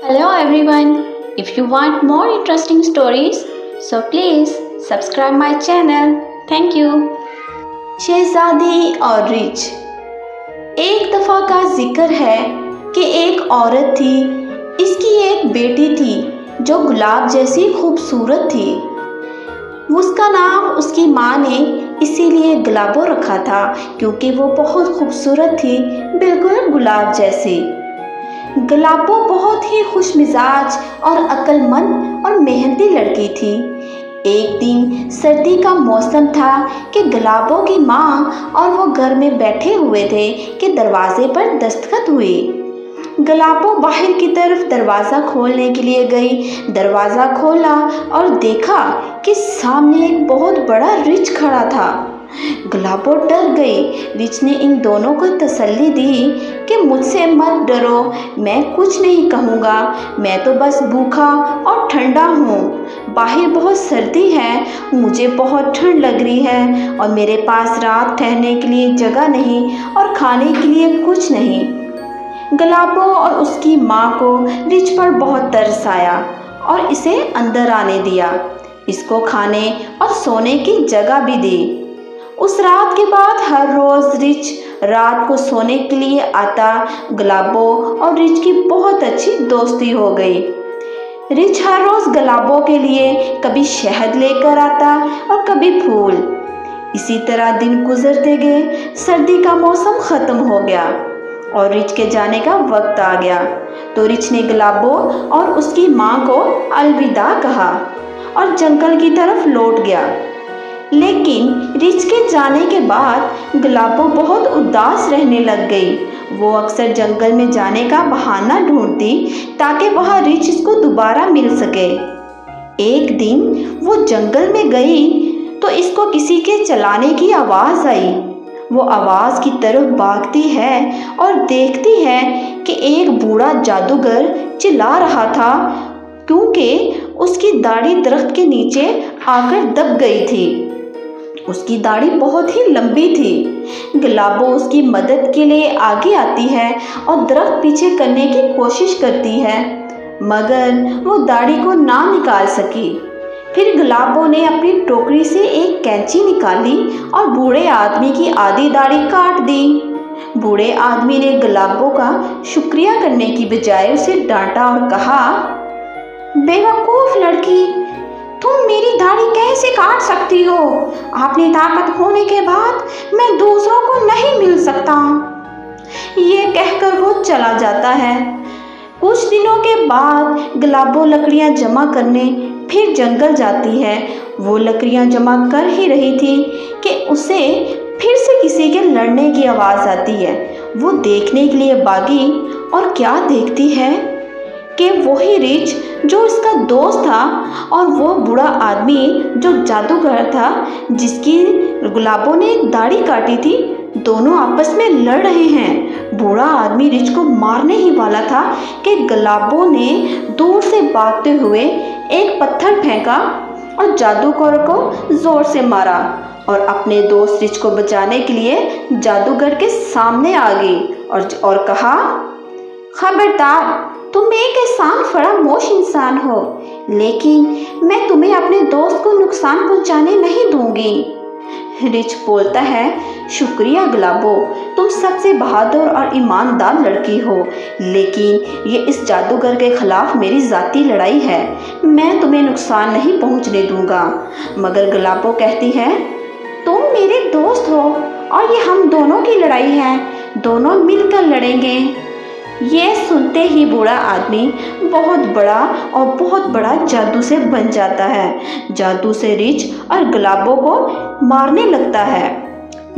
Hello everyone. If you want more interesting stories, so please subscribe my channel. Thank you. शहजादी और rich. एक दफ़ा का जिक्र है कि एक औरत थी। इसकी एक बेटी थी जो गुलाब जैसी खूबसूरत थी। उसका नाम उसकी माँ ने इसीलिए गुलाबो रखा था क्योंकि वो बहुत खूबसूरत थी, बिल्कुल गुलाब जैसी। गुलाबो बहुत ही खुश मिजाज और अक्लमंद और मेहनती लड़की थी। एक दिन सर्दी का मौसम था कि गुलाबो की माँ और वो घर में बैठे हुए थे कि दरवाजे पर दस्तखत हुई। गुलाबो बाहर की तरफ दरवाज़ा खोलने के लिए गई। दरवाज़ा खोला और देखा कि सामने एक बहुत बड़ा रिछ खड़ा था। गुलाबो डर गई। रिछ ने इन दोनों को तसल्ली दी कि मुझसे मत डरो, मैं कुछ नहीं कहूँगा, मैं तो बस भूखा और ठंडा हूँ। बाहर बहुत सर्दी है, मुझे बहुत ठंड लग रही है और मेरे पास रात ठहरने के लिए जगह नहीं और खाने के लिए कुछ नहीं। गुलाबो और उसकी माँ को रिछ पर बहुत तरस आया और इसे अंदर आने दिया। इसको खाने और सोने की जगह भी दी। उस रात के बाद हर रोज़ रिच रात को सोने के लिए आता। गुलाबो और रिच की बहुत अच्छी दोस्ती हो गई। रिच हर रोज़ गुलाबो के लिए कभी शहद लेकर आता और कभी फूल। इसी तरह दिन गुजरते गए। सर्दी का मौसम ख़त्म हो गया और रिच के जाने का वक्त आ गया। तो रिच ने गुलाबो और उसकी माँ को अलविदा कहा और जंगल की तरफ लौट गया। लेकिन रिच के जाने के बाद गुलाबो बहुत उदास रहने लग गई। वो अक्सर जंगल में जाने का बहाना ढूंढती ताकि वहाँ रिच इसको दोबारा मिल सके। एक दिन वो जंगल में गई तो इसको किसी के चलाने की आवाज़ आई। वो आवाज़ की तरफ भागती है और देखती है कि एक बूढ़ा जादूगर चिल्ला रहा था क्योंकि उसकी दाढ़ी दरख्त के नीचे आकर दब गई थी। उसकी दाढ़ी बहुत ही लंबी थी। गुलाबो उसकी मदद के लिए आगे आती है और दरख्त पीछे करने की कोशिश करती है, मगर वो दाढ़ी को ना निकाल सकी। फिर गुलाबो ने अपनी टोकरी से एक कैंची निकाली और बूढ़े आदमी की आधी दाढ़ी काट दी। बूढ़े आदमी ने गुलाबो का शुक्रिया करने की बजाय उसे डांटा और कहा, बेवकूफ़ लड़की, तुम मेरी दाढ़ी कैसे काट सकती हो? अपनी ताकत होने के बाद मैं दूसरों को नहीं मिल सकता। ये कहकर वो चला जाता है। कुछ दिनों के बाद गुलाबो लकड़ियाँ जमा करने फिर जंगल जाती है। वो लकड़ियाँ जमा कर ही रही थी कि उसे फिर से किसी के लड़ने की आवाज़ आती है। वो देखने के लिए भागी और क्या देखती है कि वही रिच जो इसका दोस्त था और वो बूढ़ा आदमी जो जादूगर था जिसकी गुलाबो ने दाढ़ी काटी थी, दोनों आपस में लड़ रहे हैं। बूढ़ा आदमी रिच को मारने ही वाला था कि गुलाबो ने दूर से भागते हुए एक पत्थर फेंका और जादूगर को जोर से मारा और अपने दोस्त रिच को बचाने के लिए जादूगर के सामने आ गई और कहा, खबरदार, तुम एक एहसान फरामोश इंसान हो, लेकिन मैं तुम्हें अपने दोस्त को नुकसान पहुंचाने नहीं दूंगी। रिच बोलता है, शुक्रिया गुलाबो, तुम सबसे बहादुर और ईमानदार लड़की हो, लेकिन ये इस जादूगर के खिलाफ मेरी ज़ाती लड़ाई है, मैं तुम्हें नुकसान नहीं पहुंचने दूंगा। मगर गुलाबो कहती है, तुम मेरे दोस्त हो और ये हम दोनों की लड़ाई है, दोनों मिलकर लड़ेंगे। ये सुनते ही बूढ़ा आदमी बहुत बड़ा जादू से बन जाता है। जादू से रिच और गुलाबो को मारने लगता है।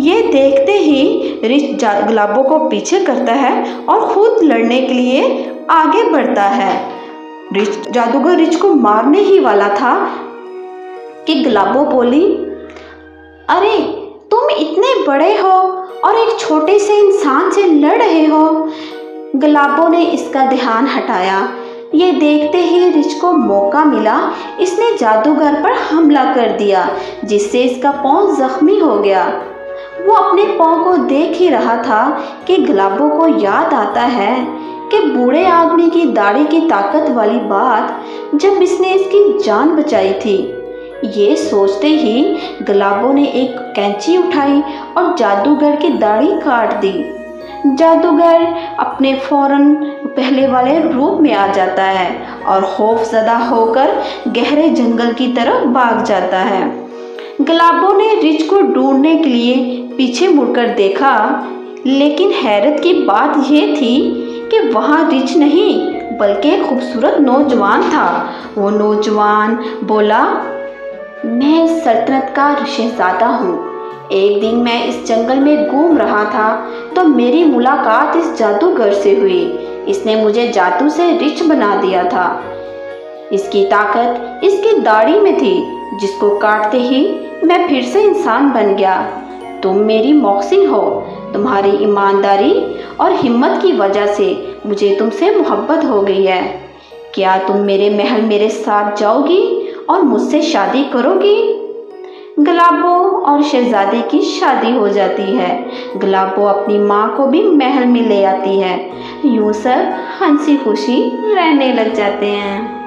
ये देखते ही रिच गुलाबो को पीछे करता है और खुद लड़ने के लिए आगे बढ़ता है। जादूगर रिच को मारने ही वाला था कि गुलाबो बोली, अरे तुम इतने बड़े हो और एक छोटे से इंसान से लड़ रहे हो। गुलाबो ने इसका ध्यान हटाया। ये देखते ही रिच को मौका मिला। इसने जादूगर पर हमला कर दिया जिससे इसका पाँव जख्मी हो गया। वो अपने पाँव को देख ही रहा था कि गुलाबो को याद आता है कि कि बूढ़े आदमी की दाढ़ी की ताकत वाली बात जब इसने इसकी जान बचाई थी। ये सोचते ही गुलाबो ने एक कैंची उठाई और जादूगर की दाढ़ी काट दी। जादूगर अपने फौरन पहले वाले रूप में आ जाता है और खौफजदा होकर गहरे जंगल की तरफ भाग जाता है। गुलाबो ने रिच को ढूंढने के लिए पीछे मुड़कर देखा, लेकिन हैरत की बात यह थी कि वहाँ रिच नहीं बल्कि एक खूबसूरत नौजवान था। वो नौजवान बोला, मैं सल्तनत का शहजादा हूँ। एक दिन मैं इस जंगल में घूम रहा था तो मेरी मुलाकात इस जादूगर से हुई। इसने मुझे जादू से रिच बना दिया था। इसकी ताकत इसकी दाढ़ी में थी, जिसको काटते ही मैं फिर से इंसान बन गया। तुम मेरी मौहसिन हो। तुम्हारी ईमानदारी और हिम्मत की वजह से मुझे तुमसे मोहब्बत हो गई है। क्या तुम मेरे महल मेरे साथ जाओगी और मुझसे शादी करोगी? गुलाबो और शहजादे की शादी हो जाती है। गुलाबो अपनी माँ को भी महल में ले आती है। यूं सब हंसी खुशी रहने लग जाते हैं।